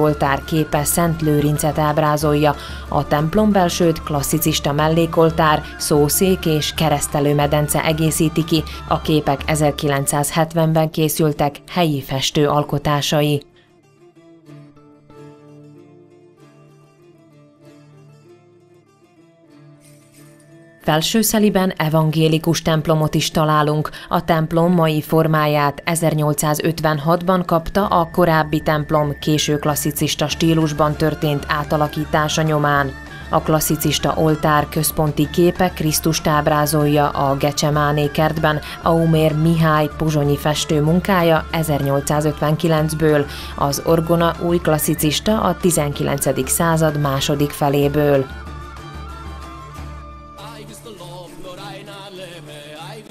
oltár képe Szent Lőrincet ábrázolja, a templombelsőt klasszicista mellékoltár, szószék és keresztelőmedence egészíti ki, a képek 1970-ben készültek, helyi festő alkotásai. Felsőszeliben evangélikus templomot is találunk. A templom mai formáját 1856-ban kapta a korábbi templom késő klasszicista stílusban történt átalakítása nyomán. A klasszicista oltár központi képe Krisztust ábrázolja a Gecsemáné kertben, Aumér Mihály pozsonyi festő munkája 1859-ből, az orgona új klasszicista a 19. század második feléből.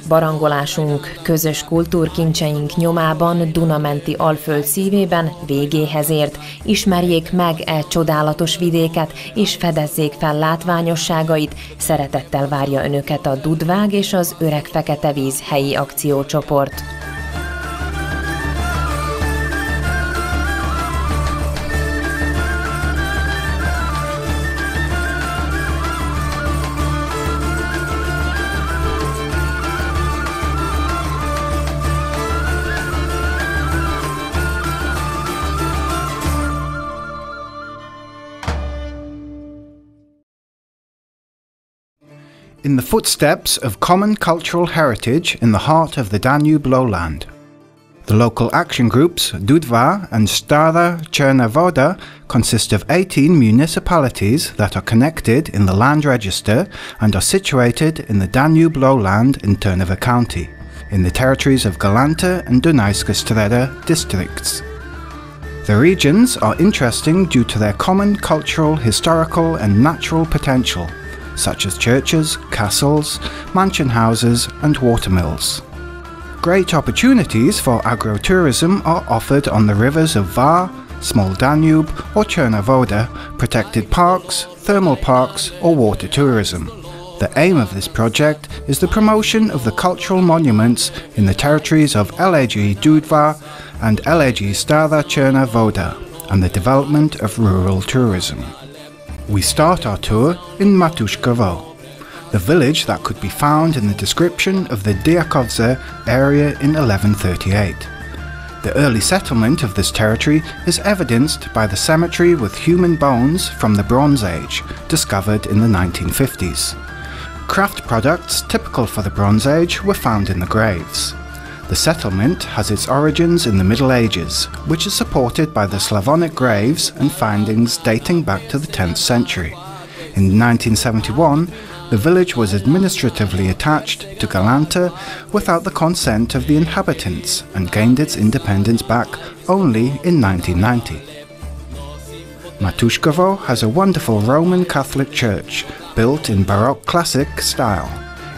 Barangolásunk, közös kultúrkincseink nyomában Dunamenti Alföld szívében végéhez ért. Ismerjék meg e csodálatos vidéket, és fedezzék fel látványosságait. Szeretettel várja Önöket a Dudvág és az Öreg Fekete Víz helyi akciócsoport. In the footsteps of common cultural heritage in the heart of the Danube lowland. The local action groups Dudva and s.r.o consist of 18 municipalities that are connected in the land register and are situated in the Danube lowland in Turnova County, in the territories of Galanta and Dunajska Streda districts. The regions are interesting due to their common cultural, historical and natural potential, such as churches, castles, mansion houses and watermills. Great opportunities for agro-tourism are offered on the rivers of Var, Small Danube or Cherna Voda, protected parks, thermal parks or water tourism. The aim of this project is the promotion of the cultural monuments in the territories of LAG Dudva and LAG Stara Cherna Voda and the development of rural tourism. We start our tour in Matushkovo, the village that could be found in the description of the Diakovce area in 1138. The early settlement of this territory is evidenced by the cemetery with human bones from the Bronze Age, discovered in the 1950s. Craft products typical for the Bronze Age were found in the graves. The settlement has its origins in the Middle Ages, which is supported by the Slavonic graves and findings dating back to the 10th century. In 1971, the village was administratively attached to Galanta without the consent of the inhabitants and gained its independence back only in 1990. Matushkovo has a wonderful Roman Catholic church, built in Baroque classic style.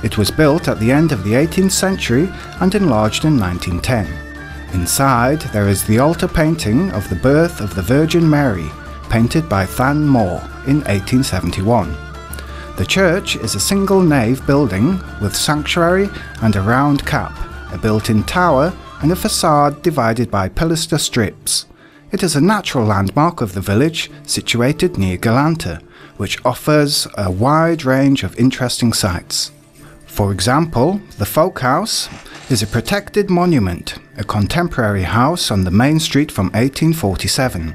It was built at the end of the 18th century and enlarged in 1910. Inside there is the altar painting of the birth of the Virgin Mary, painted by Than Moore in 1871. The church is a single nave building with sanctuary and a round cap, a built-in tower and a facade divided by pilaster strips. It is a natural landmark of the village, situated near Galanta, which offers a wide range of interesting sights. For example, the Folk House is a protected monument, a contemporary house on the main street from 1847.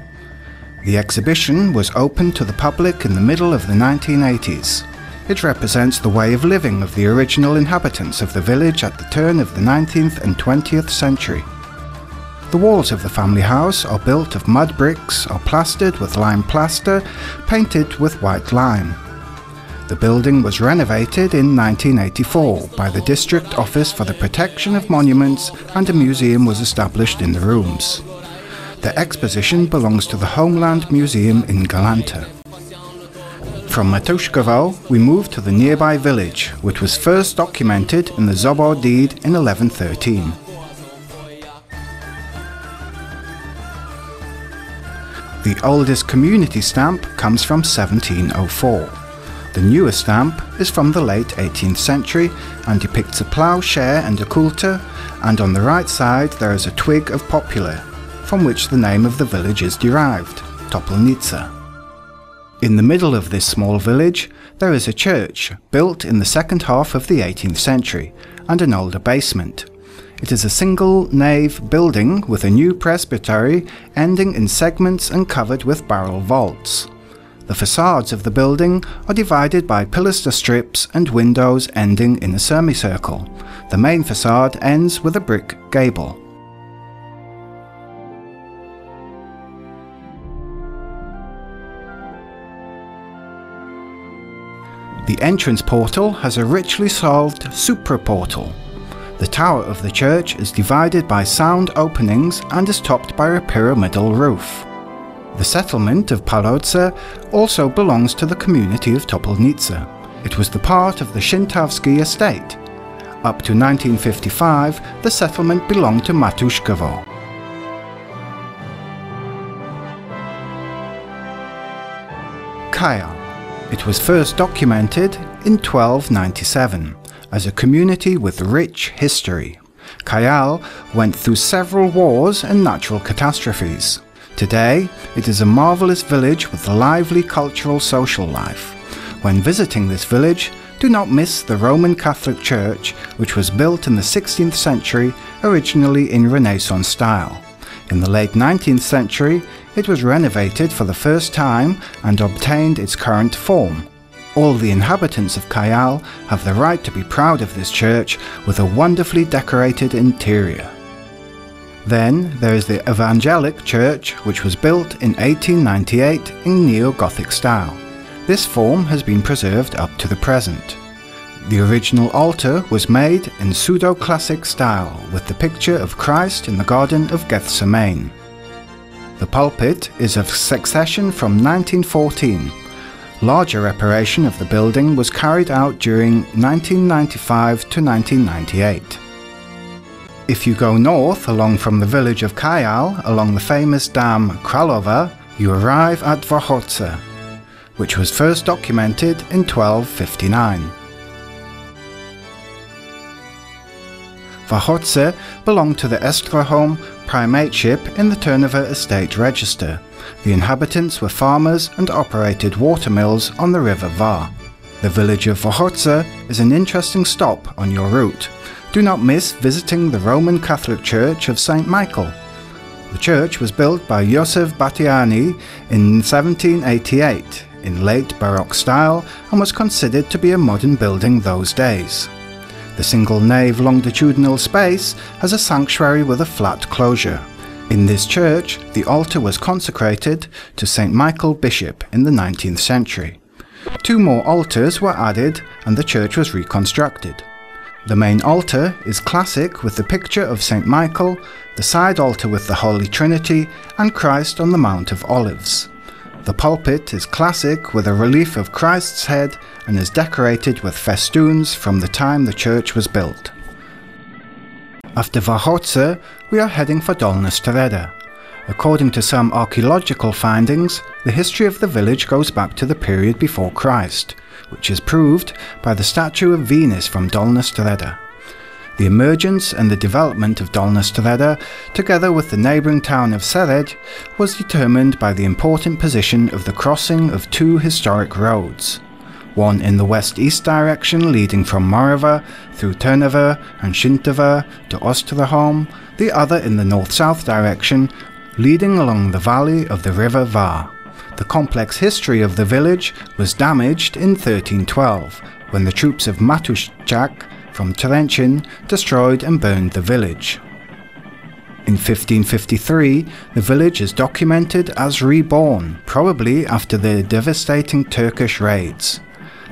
The exhibition was opened to the public in the middle of the 1980s. It represents the way of living of the original inhabitants of the village at the turn of the 19th and 20th century. The walls of the family house are built of mud bricks or plastered with lime plaster, painted with white lime. The building was renovated in 1984 by the District Office for the Protection of Monuments, and a museum was established in the rooms. The exposition belongs to the Homeland Museum in Galanta. From Matushkovo we move to the nearby village, which was first documented in the Zobor deed in 1113. The oldest community stamp comes from 1704. The newer stamp is from the late 18th century and depicts a ploughshare and a coulter, and on the right side there is a twig of poplar, from which the name of the village is derived. Topolnica. In the middle of this small village, there is a church built in the second half of the 18th century and an older basement. It is a single nave building with a new presbytery ending in segments and covered with barrel vaults. The facades of the building are divided by pilaster strips and windows ending in a semicircle. The main facade ends with a brick gable. The entrance portal has a richly solved supraportal. The tower of the church is divided by sound openings and is topped by a pyramidal roof. The settlement of Palotse also belongs to the community of Topolnica. It was the part of the Shintavsky estate. Up to 1955, the settlement belonged to Matushkovo. Kayal. It was first documented in 1297 as a community with rich history. Kayal went through several wars and natural catastrophes. Today, it is a marvelous village with a lively cultural social life. When visiting this village, do not miss the Roman Catholic Church, which was built in the 16th century, originally in Renaissance style. In the late 19th century, it was renovated for the first time and obtained its current form. All the inhabitants of Kayal have the right to be proud of this church with a wonderfully decorated interior. Then there is the Evangelic Church, which was built in 1898 in neo-Gothic style. This form has been preserved up to the present. The original altar was made in pseudo-classic style with the picture of Christ in the Garden of Gethsemane. The pulpit is of succession from 1914. Larger reparation of the building was carried out during 1995 to 1998. If you go north along from the village of Kayal, along the famous dam Kralova, you arrive at Vahotze, which was first documented in 1259. Vahotze belonged to the s.r.o primateship in the Turnover Estate Register. The inhabitants were farmers and operated watermills on the river Var. The village of Vahotze is an interesting stop on your route. Do not miss visiting the Roman Catholic Church of St. Michael. The church was built by Yosef Batiani in 1788 in late Baroque style and was considered to be a modern building those days. The single-nave longitudinal space has a sanctuary with a flat closure. In this church, the altar was consecrated to St. Michael Bishop in the 19th century. 2 more altars were added and the church was reconstructed. The main altar is classic with the picture of St. Michael, the side altar with the Holy Trinity and Christ on the Mount of Olives. The pulpit is classic with a relief of Christ's head and is decorated with festoons from the time the church was built. After Vahotze, we are heading for Dolna Streda. According to some archaeological findings, the history of the village goes back to the period before Christ, which is proved by the statue of Venus from Dolna Streda. The emergence and the development of Dolna Streda, together with the neighbouring town of Sered, was determined by the important position of the crossing of 2 historic roads. One in the west-east direction leading from Morava through Turnover and Shintava to Osterholm, the other in the north-south direction leading along the valley of the river Var. The complex history of the village was damaged in 1312, when the troops of Matushchak from Terenchin destroyed and burned the village. In 1553, the village is documented as reborn, probably after the devastating Turkish raids.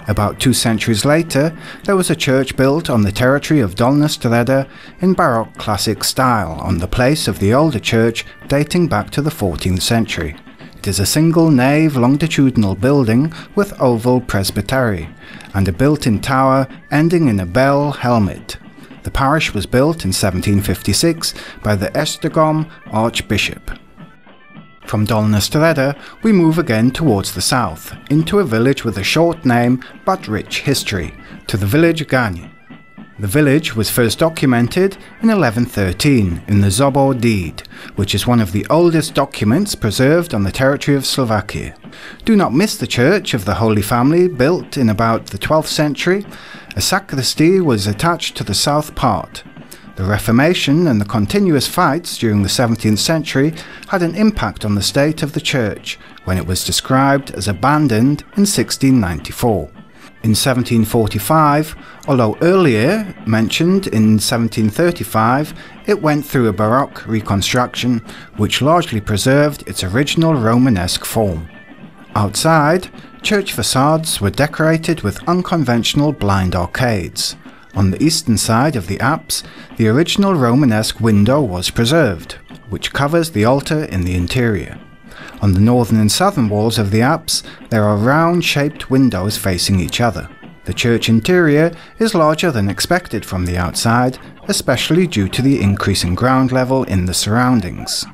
About 2 centuries later, there was a church built on the territory of Dolna Streda in Baroque classic style on the place of the older church dating back to the 14th century. It is a single-nave longitudinal building with oval presbytery and a built-in tower ending in a bell helmet. The parish was built in 1756 by the s.r.o Archbishop. From Dolna Streda, we move again towards the south, into a village with a short name but rich history, to the village Gani. The village was first documented in 1113 in the s.r.o deed, which is one of the oldest documents preserved on the territory of Slovakia. Do not miss the Church of the Holy Family, built in about the 12th century. A sacristy was attached to the south part. The Reformation and the continuous fights during the 17th century had an impact on the state of the church, when it was described as abandoned in 1694. In 1745, although earlier mentioned in 1735, it went through a Baroque reconstruction which largely preserved its original Romanesque form. Outside, church facades were decorated with unconventional blind arcades. On the eastern side of the apse, the original Romanesque window was preserved, which covers the altar in the interior. On the northern and southern walls of the apse, there are round-shaped windows facing each other. The church interior is larger than expected from the outside, especially due to the increase in ground level in the surroundings.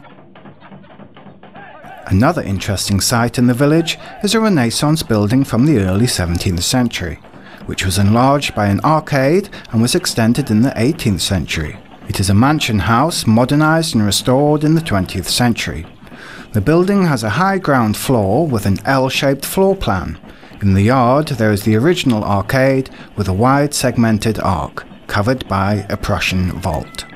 Another interesting site in the village is a Renaissance building from the early 17th century, which was enlarged by an arcade and was extended in the 18th century. It is a mansion house modernized and restored in the 20th century. The building has a high ground floor with an L-shaped floor plan. In the yard there is the original arcade with a wide segmented arc, covered by a Prussian vault.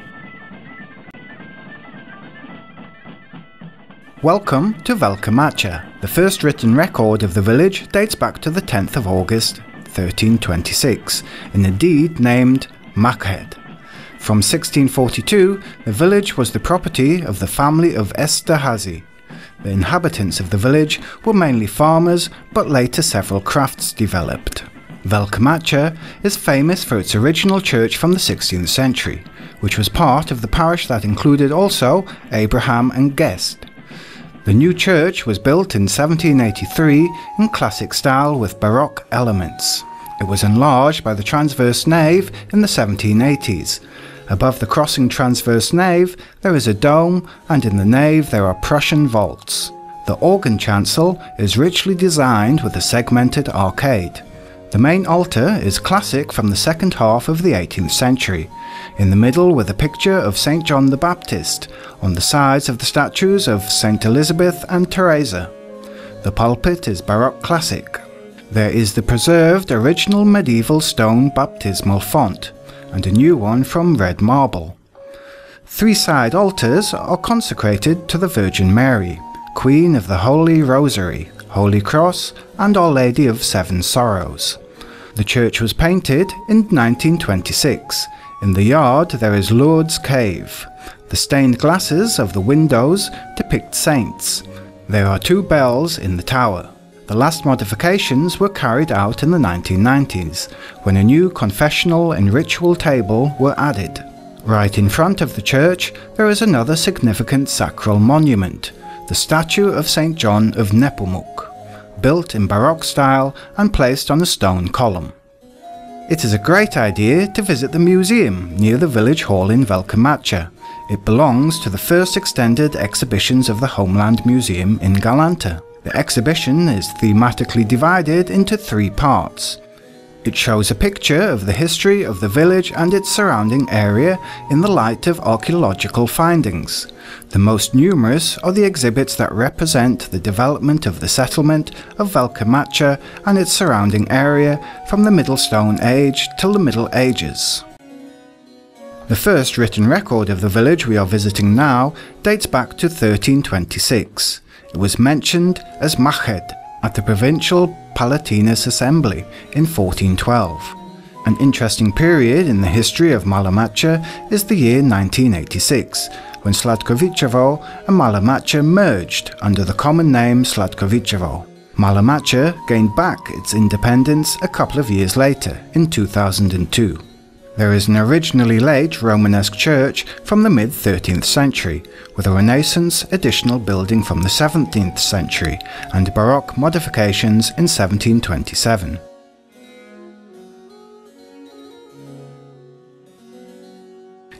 Welcome to Velká Mača. The first written record of the village dates back to the 10th of August 1326, in a deed named Mached. From 1642, the village was the property of the family of s.r.o. The inhabitants of the village were mainly farmers, but later several crafts developed. Velká Mača is famous for its original church from the 16th century, which was part of the parish that included also Abraham and Guest. The new church was built in 1783 in classic style with Baroque elements. It was enlarged by the transverse nave in the 1780s. Above the crossing transverse nave there is a dome, and in the nave there are Prussian vaults. The organ chancel is richly designed with a segmented arcade. The main altar is classic from the second half of the 18th century. In the middle with a picture of St. John the Baptist, on the sides of the statues of St. Elizabeth and Teresa. The pulpit is Baroque classic. There is the preserved original medieval stone baptismal font, and a new one from red marble. 3 side altars are consecrated to the Virgin Mary, Queen of the Holy Rosary, Holy Cross, and Our Lady of Seven Sorrows. The church was painted in 1926. In the yard there is Lourdes Cave. The stained glasses of the windows depict saints. There are 2 bells in the tower. The last modifications were carried out in the 1990s, when a new confessional and ritual table were added. Right in front of the church there is another significant sacral monument, the statue of St. John of Nepomuk, built in Baroque style and placed on a stone column. It is a great idea to visit the museum near the village hall in Velká Mača. It belongs to the first extended exhibitions of the Homeland Museum in Galanta. The exhibition is thematically divided into 3 parts. It shows a picture of the history of the village and its surrounding area in the light of archaeological findings. The most numerous are the exhibits that represent the development of the settlement of Velká Mača and its surrounding area from the Middle Stone Age till the Middle Ages. The first written record of the village we are visiting now dates back to 1326. It was mentioned as Mached at the Provincial Palatinus Assembly in 1412. An interesting period in the history of Malá Mača is the year 1986, when Sladkovičovo and Malá Mača merged under the common name Sladkovičovo. Malá Mača gained back its independence a couple of years later, in 2002. There is an originally late Romanesque church from the mid-13th century, with a Renaissance additional building from the 17th century and Baroque modifications in 1727.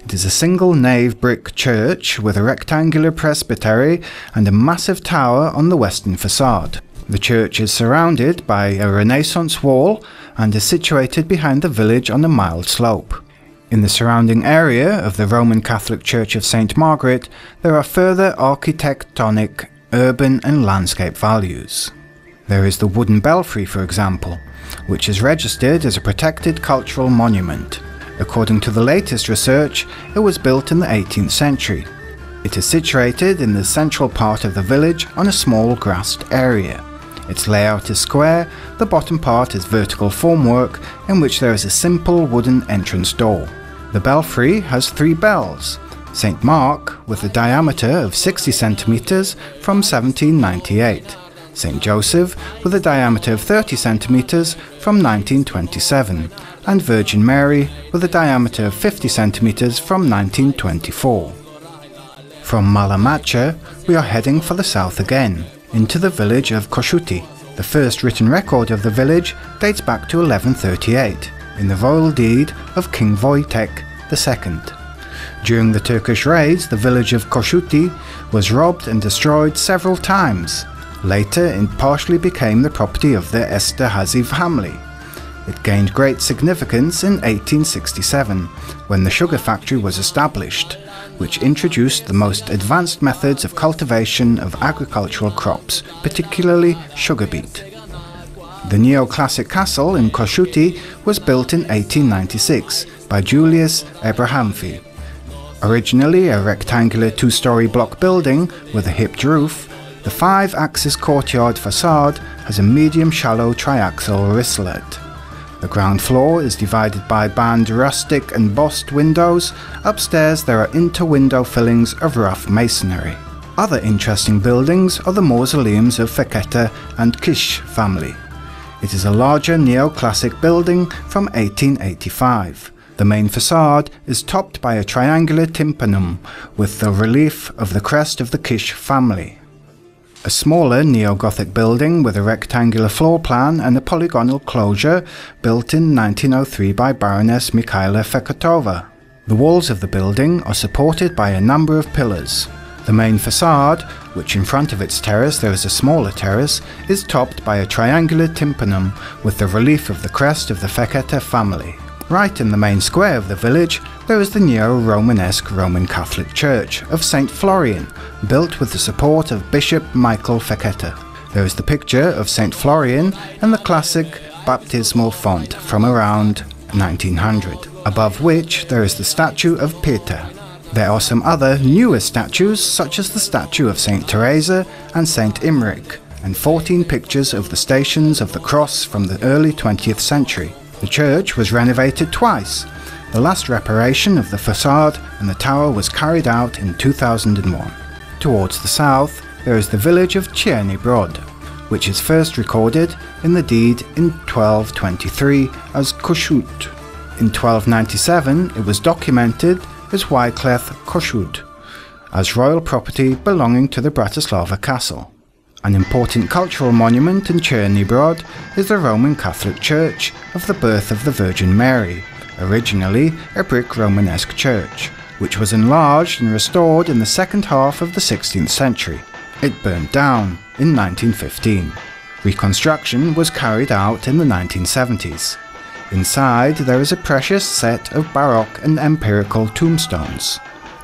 It is a single nave brick church with a rectangular presbytery and a massive tower on the western facade. The church is surrounded by a Renaissance wall and is situated behind the village on a mild slope. In the surrounding area of the Roman Catholic Church of St. Margaret, there are further architectonic, urban and landscape values. There is the wooden belfry, for example, which is registered as a protected cultural monument. According to the latest research, it was built in the 18th century. It is situated in the central part of the village on a small grassed area. Its layout is square, the bottom part is vertical formwork in which there is a simple wooden entrance door. The belfry has 3 bells. St. Mark, with a diameter of 60 centimeters from 1798. St. Joseph, with a diameter of 30 centimeters from 1927. And Virgin Mary, with a diameter of 50 centimeters from 1924. From Malamacha, we are heading for the south again, into the village of Kossuth. The first written record of the village dates back to 1138, in the royal deed of King Wojtek II. During the Turkish raids, the village of Kossuth was robbed and destroyed several times. Later, it partially became the property of the s.r.o family. It gained great significance in 1867, when the sugar factory was established, which introduced the most advanced methods of cultivation of agricultural crops, particularly sugar beet. The neoclassic castle in Kossuth was built in 1896 by Julius Abrahamfi. Originally a rectangular 2-story block building with a hipped roof, the 5-axis courtyard facade has a medium shallow triaxial risalet. The ground floor is divided by band rustic and bossed windows. Upstairs there are inter-window fillings of rough masonry. Other interesting buildings are the mausoleums of Fekete and Kish family. It is a larger neoclassic building from 1885. The main facade is topped by a triangular tympanum with the relief of the crest of the Kish family. A smaller neo-Gothic building with a rectangular floor plan and a polygonal closure built in 1903 by Baroness Mikhaila Feketova. The walls of the building are supported by a number of pillars. The main facade, which in front of its terrace there is a smaller terrace, is topped by a triangular tympanum with the relief of the crest of the Fekete family. Right in the main square of the village, there is the neo-Romanesque Roman Catholic Church of St. Florian, built with the support of Bishop Michael Fekete. There is the picture of St. Florian and the classic baptismal font from around 1900, above which there is the statue of Peter. There are some other newer statues, such as the statue of St. Teresa and St. Imric, and 14 pictures of the Stations of the Cross from the early 20th century. The church was renovated twice. The last reparation of the facade and the tower was carried out in 2001. Towards the south, there is the village of Černý Brod, which is first recorded in the deed in 1223 as Kossuth. In 1297, it was documented as Wycliffe Kossuth, as royal property belonging to the Bratislava castle. An important cultural monument in Černý Brod is the Roman Catholic Church of the Birth of the Virgin Mary, originally a brick Romanesque church, which was enlarged and restored in the second half of the 16th century. It burned down in 1915. Reconstruction was carried out in the 1970s. Inside there is a precious set of Baroque and empirical tombstones.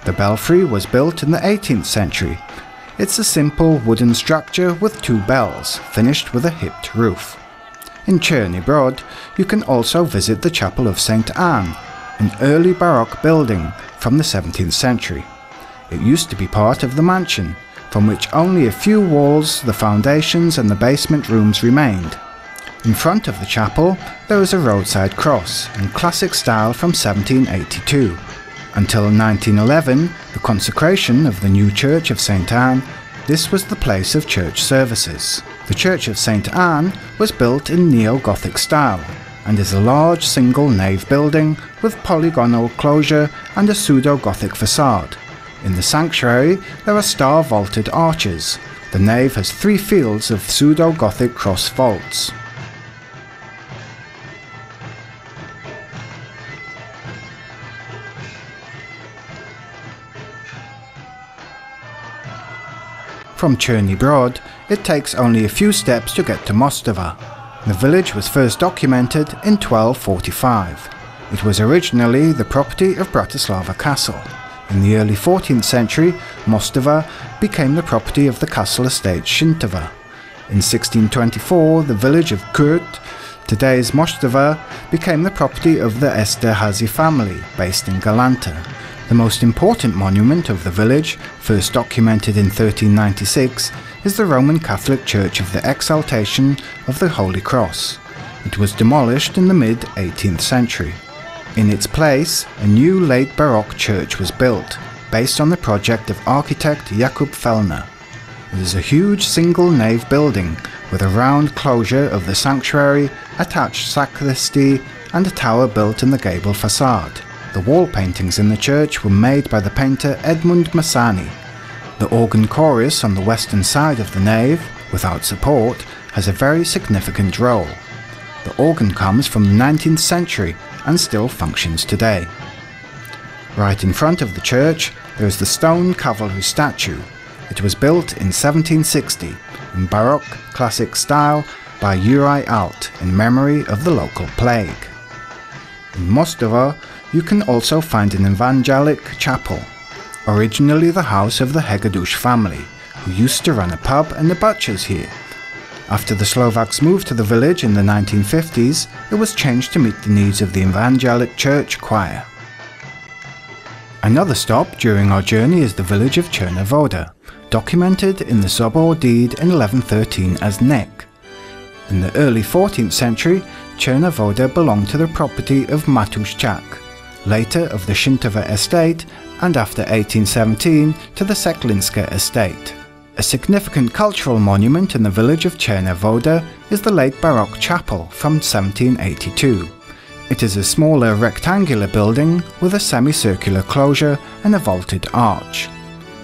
The belfry was built in the 18th century. It's a simple wooden structure with 2 bells, finished with a hipped roof. In Černý Brod, you can also visit the Chapel of St. Anne, an early Baroque building from the 17th century. It used to be part of the mansion, from which only a few walls, the foundations and the basement rooms remained. In front of the chapel, there is a roadside cross, in classic style from 1782. Until 1911, the consecration of the new Church of St. Anne, this was the place of church services. The Church of St. Anne was built in neo-Gothic style, and is a large single-nave building with polygonal closure and a pseudo-Gothic facade. In the sanctuary, there are star-vaulted arches. The nave has 3 fields of pseudo-Gothic cross vaults. From Černý Brod, it takes only a few steps to get to Mostova. The village was first documented in 1245. It was originally the property of Bratislava Castle. In the early 14th century, Mostova became the property of the castle estate Šintava. In 1624, the village of Kurt, today's Mostova, became the property of the s.r.o family, based in Galanta. The most important monument of the village, first documented in 1396, is the Roman Catholic Church of the Exaltation of the Holy Cross. It was demolished in the mid-18th century. In its place, a new late Baroque church was built, based on the project of architect Jakub Fellner. It is a huge single-nave building with a round closure of the sanctuary, attached sacristy and a tower built in the gable facade. The wall paintings in the church were made by the painter Edmund Massani. The organ chorus on the western side of the nave, without support, has a very significant role. The organ comes from the 19th century and still functions today. Right in front of the church there is the stone cavalry statue. It was built in 1760 in Baroque classic style by Uri Alt in memory of the local plague. In Mostova you can also find an evangelic chapel, originally the house of the Hegedus family, who used to run a pub and a butcher's here. After the Slovaks moved to the village in the 1950s, it was changed to meet the needs of the Evangelic Church choir. Another stop during our journey is the village of Černá Voda, documented in the s.r.o deed in 1113 as Nek. In the early 14th century, Černá Voda belonged to the property of Matuš Čák, later of the Šintava estate, and after 1817 to the Seklinska estate. A significant cultural monument in the village of Černá Voda is the late Baroque chapel from 1782. It is a smaller rectangular building with a semicircular closure and a vaulted arch.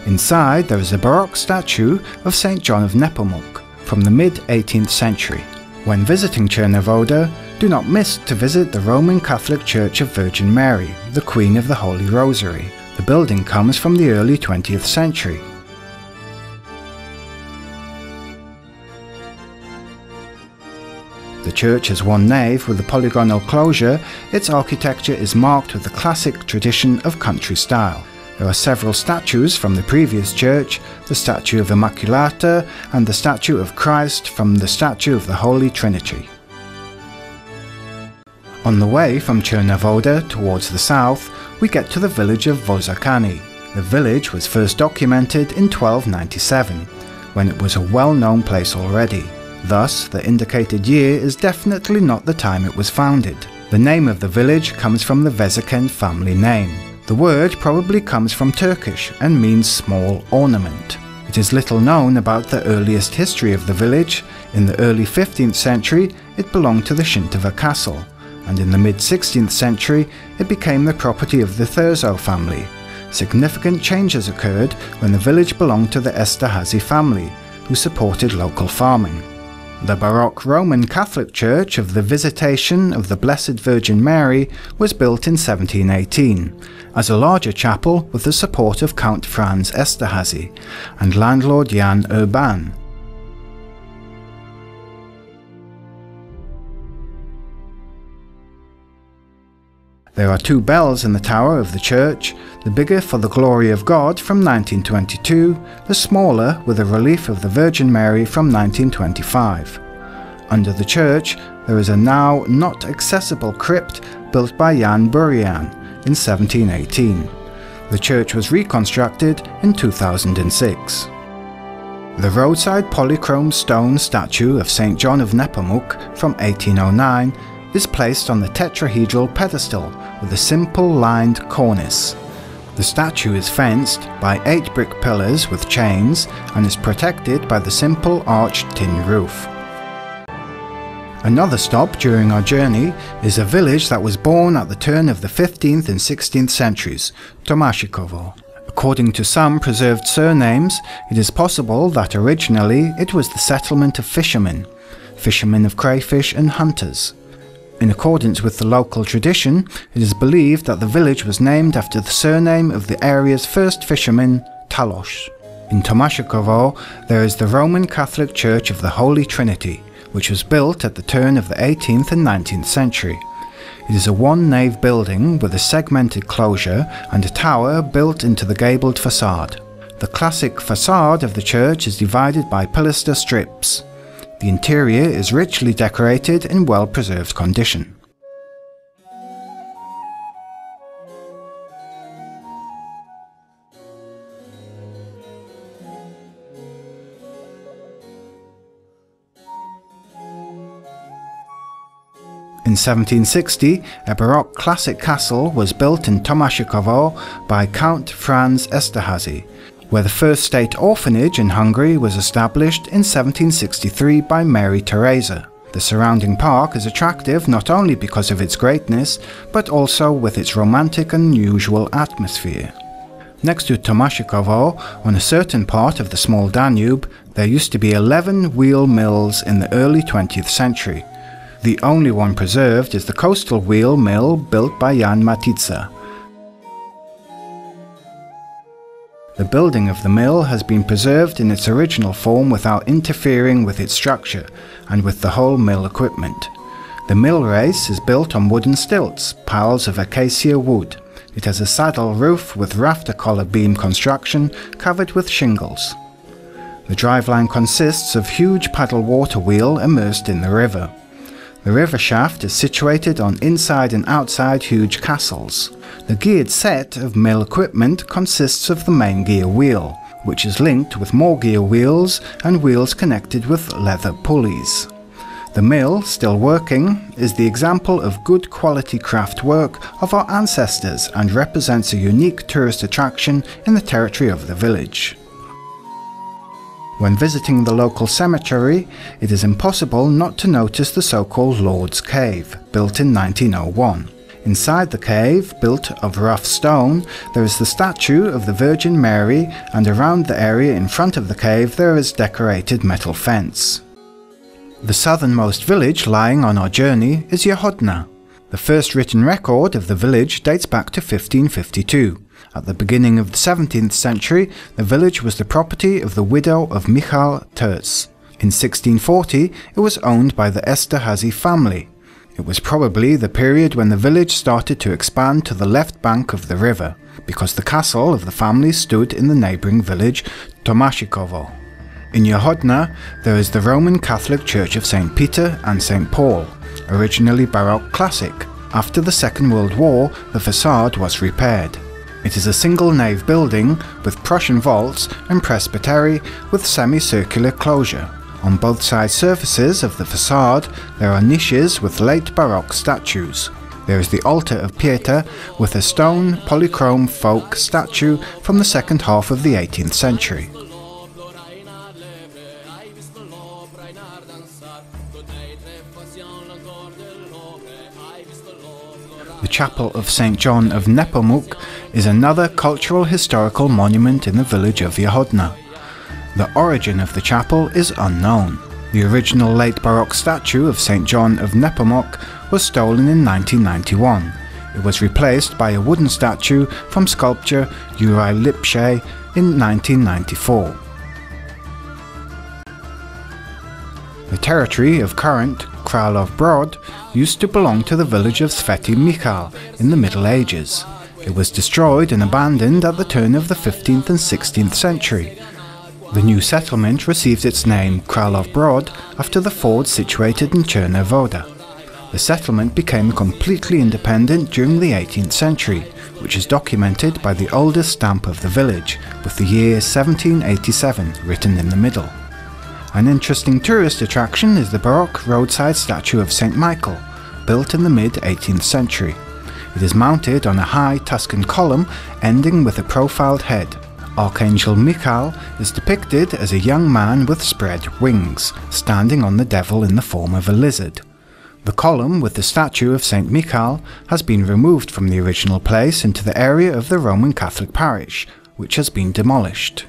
Inside there is a Baroque statue of St. John of Nepomuk from the mid-18th century. When visiting Černá Voda, do not miss to visit the Roman Catholic Church of Virgin Mary, the Queen of the Holy Rosary. The building comes from the early 20th century. The church has one nave with a polygonal closure. Its architecture is marked with the classic tradition of country style. There are several statues from the previous church, the statue of Immaculata and the statue of Christ from the statue of the Holy Trinity. On the way from Černá Voda towards the south, we get to the village of Vozakany. The village was first documented in 1297, when it was a well-known place already. Thus, the indicated year is definitely not the time it was founded. The name of the village comes from the Vezeken family name. The word probably comes from Turkish and means small ornament. It is little known about the earliest history of the village. In the early 15th century, it belonged to the Šintava castle, and in the mid-16th century, it became the property of the s.r.o family. Significant changes occurred when the village belonged to the Esterházy family, who supported local farming. The Baroque Roman Catholic Church of the Visitation of the Blessed Virgin Mary was built in 1718, as a larger chapel with the support of Count Franz Esterházy and landlord Jan Urban. There are two bells in the tower of the church, the bigger for the Glory of God from 1922, the smaller with a relief of the Virgin Mary from 1925. Under the church there is a now not accessible crypt built by Jan Burian in 1718. The church was reconstructed in 2006. The roadside polychrome stone statue of St. John of Nepomuk from 1809 is placed on the tetrahedral pedestal with a simple lined cornice. The statue is fenced by 8 brick pillars with chains and is protected by the simple arched tin roof. Another stop during our journey is a village that was born at the turn of the 15th and 16th centuries, Tomášikovo. According to some preserved surnames, it is possible that originally it was the settlement of fishermen of crayfish and hunters. In accordance with the local tradition, it is believed that the village was named after the surname of the area's first fisherman, Talos. In Tomášikovo there is the Roman Catholic Church of the Holy Trinity, which was built at the turn of the 18th and 19th century. It is a one-nave building with a segmented closure and a tower built into the gabled facade. The classic facade of the church is divided by pilaster strips. The interior is richly decorated in well-preserved condition. In 1760, a Baroque classic castle was built in Tomaszkowo by Count Franz Esterházy, where the first state orphanage in Hungary was established in 1763 by Mary Teresa. The surrounding park is attractive not only because of its greatness, but also with its romantic and unusual atmosphere. Next to Tomaszkowo, on a certain part of the small Danube, there used to be 11 wheel mills in the early 20th century. The only one preserved is the coastal wheel mill built by Jan Matica. The building of the mill has been preserved in its original form without interfering with its structure and with the whole mill equipment. The mill race is built on wooden stilts, piles of acacia wood. It has a saddle roof with rafter collar beam construction covered with shingles. The driveline consists of huge paddle water wheel immersed in the river. The river shaft is situated on inside and outside huge castles. The geared set of mill equipment consists of the main gear wheel, which is linked with more gear wheels and wheels connected with leather pulleys. The mill, still working, is the example of good quality craft work of our ancestors and represents a unique tourist attraction in the territory of the village. When visiting the local cemetery, it is impossible not to notice the so-called Lord's Cave, built in 1901. Inside the cave, built of rough stone, there is the statue of the Virgin Mary, and around the area in front of the cave there is decorated metal fence. The southernmost village lying on our journey is Jahodna. The first written record of the village dates back to 1552. At the beginning of the 17th century, the village was the property of the widow of Michal Terz. In 1640, it was owned by the Esterházy family. It was probably the period when the village started to expand to the left bank of the river, because the castle of the family stood in the neighbouring village Tomaszkowo. In Jahodna, there is the Roman Catholic Church of St. Peter and St. Paul, originally Baroque classic. After the Second World War, the facade was repaired. It is a single-nave building with Prussian vaults and presbytery with semicircular closure. On both side surfaces of the facade there are niches with late Baroque statues. There is the altar of Pieta with a stone polychrome folk statue from the second half of the 18th century. The Chapel of St. John of Nepomuk is another cultural historical monument in the village of Jahodna. The origin of the chapel is unknown. The original late Baroque statue of St. John of Nepomuk was stolen in 1991. It was replaced by a wooden statue from sculptor Juraj Lipshay in 1994. The territory of current Kralov Brod used to belong to the village of Sveti Michal in the Middle Ages. It was destroyed and abandoned at the turn of the 15th and 16th century. The new settlement received its name Kralov Brod after the ford situated in Cherna Voda. The settlement became completely independent during the 18th century, which is documented by the oldest stamp of the village, with the year 1787 written in the middle. An interesting tourist attraction is the Baroque roadside statue of St. Michael, built in the mid-18th century. It is mounted on a high Tuscan column ending with a profiled head. Archangel Michael is depicted as a young man with spread wings, standing on the devil in the form of a lizard. The column with the statue of St. Michael has been removed from the original place into the area of the Roman Catholic parish, which has been demolished.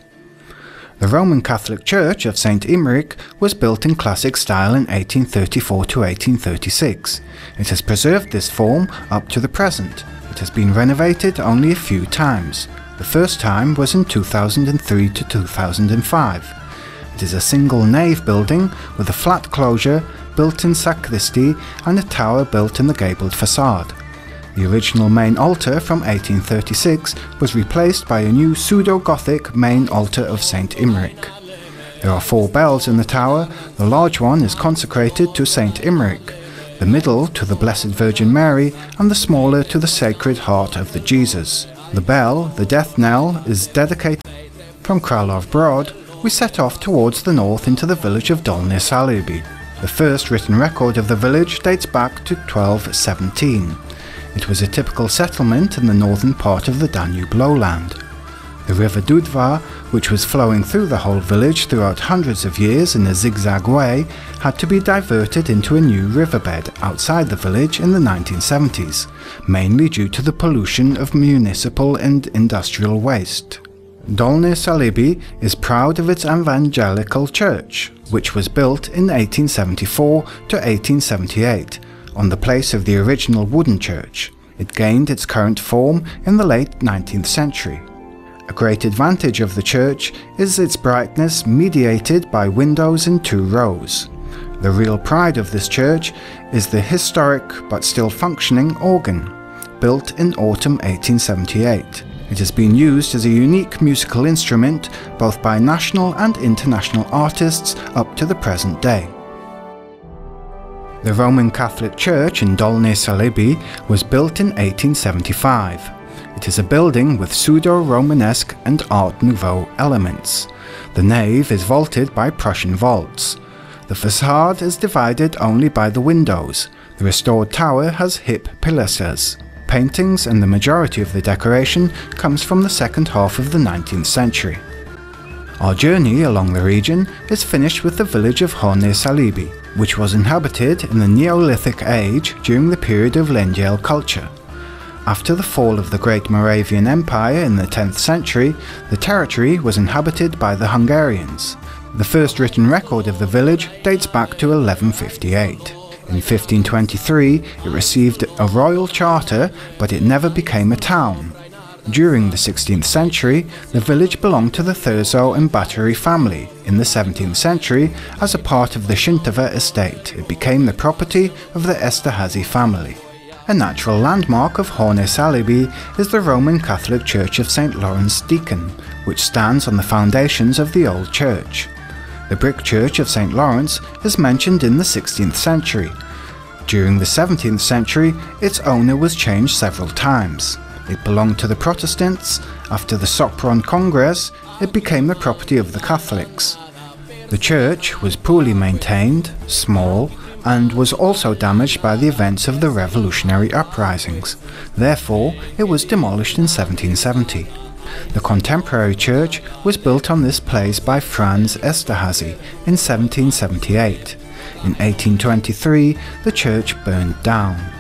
The Roman Catholic Church of St. Imeric was built in classic style in 1834 to 1836. It has preserved this form up to the present. It has been renovated only a few times. The first time was in 2003 to 2005. It is a single nave building with a flat closure built-in sacristy and a tower built in the gabled facade. The original main altar from 1836 was replaced by a new pseudo-Gothic main altar of St. Imric. There are 4 bells in the tower. The large one is consecrated to St. Imric, the middle to the Blessed Virgin Mary, and the smaller to the Sacred Heart of the Jesus. The bell, the death knell, is dedicated. From Kralov Brod, we set off towards the north into the village of Dolny Saliby. The first written record of the village dates back to 1217. It was a typical settlement in the northern part of the Danube lowland. The river Dudva, which was flowing through the whole village throughout hundreds of years in a zigzag way, had to be diverted into a new riverbed outside the village in the 1970s, mainly due to the pollution of municipal and industrial waste. Dolny Saliby is proud of its evangelical church, which was built in 1874 to 1878, on the place of the original wooden church. It gained its current form in the late 19th century. A great advantage of the church is its brightness mediated by windows in 2 rows. The real pride of this church is the historic but still functioning organ, built in autumn 1878. It has been used as a unique musical instrument both by national and international artists up to the present day. The Roman Catholic Church in Dolny Saliby was built in 1875. It is a building with pseudo-Romanesque and Art Nouveau elements. The nave is vaulted by Prussian vaults. The facade is divided only by the windows. The restored tower has hip pilasters. Paintings and the majority of the decoration comes from the second half of the 19th century. Our journey along the region is finished with the village of Horny Saliby, which was inhabited in the Neolithic age during the period of Lengyel culture. After the fall of the Great Moravian Empire in the 10th century, the territory was inhabited by the Hungarians. The first written record of the village dates back to 1158. In 1523, it received a royal charter, but it never became a town. During the 16th century, the village belonged to the Thurzo and Bathory family. In the 17th century, as a part of the Shintova estate, it became the property of the Esterhazy family. A natural landmark of Horny Saliby is the Roman Catholic Church of St. Lawrence Deacon, which stands on the foundations of the old church. The brick church of St. Lawrence is mentioned in the 16th century. During the 17th century, its owner was changed several times. It belonged to the Protestants. After the Sopron Congress, it became the property of the Catholics. The church was poorly maintained, small, and was also damaged by the events of the revolutionary uprisings. Therefore, it was demolished in 1770. The contemporary church was built on this place by Franz Esterhazy in 1778. In 1823, the church burned down.